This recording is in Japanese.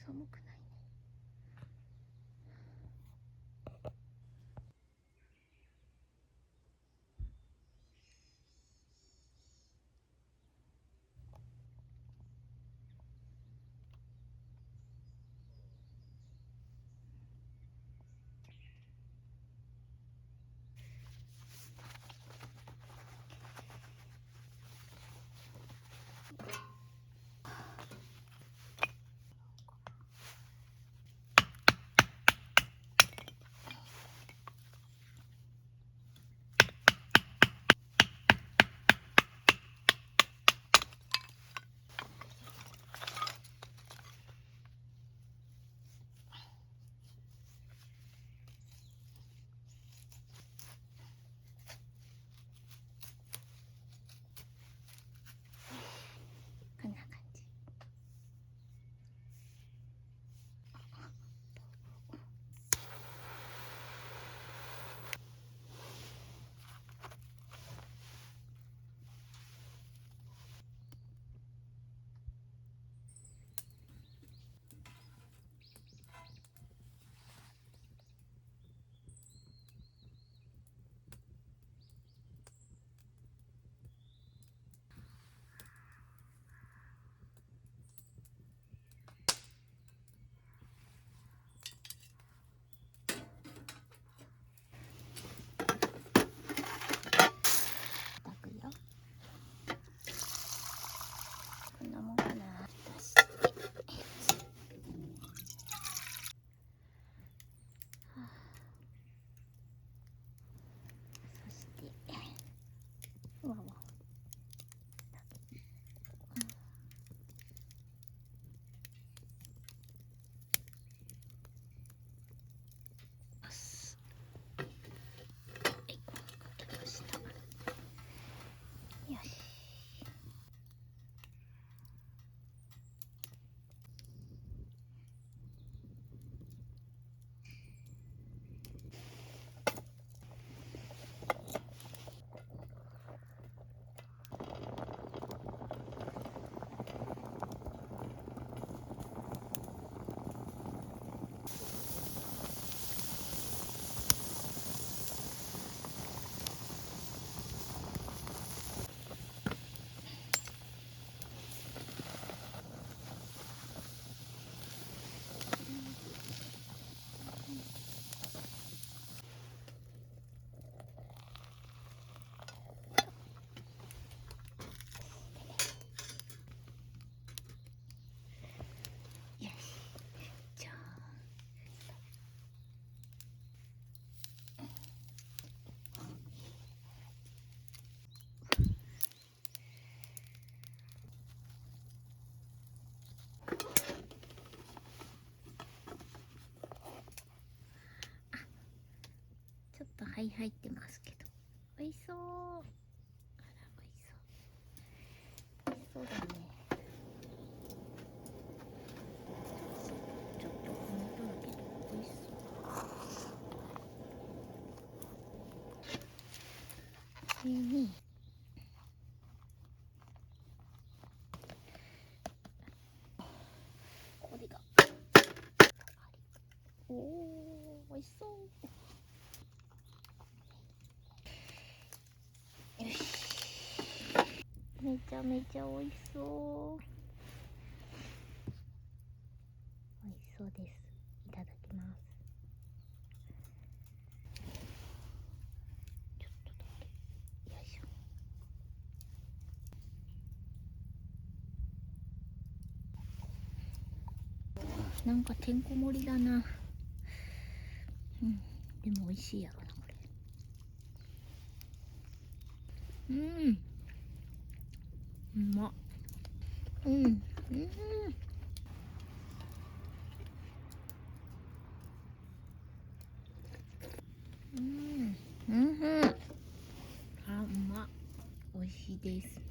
寒くないね。こんな感じ。炊くよ。こんなもんかな。出して、そしてわわます。はい、書きました。よし。よし。じゃあちょっと入ってますけど、美味しそう。あら、美味しそう。美味しそうだね。ちょっと重ただけど美味しそう。これにこれが、おお、美味しそう。よし。めちゃめちゃ美味しそう。美味しそうです。いただきます。ちょっとだけ。よいしょ。なんかてんこ盛りだな。うん。でも美味しいやろな、これ。うん。うまっ。うん。うん。うん。うん。あ、うまっ。美味しいです。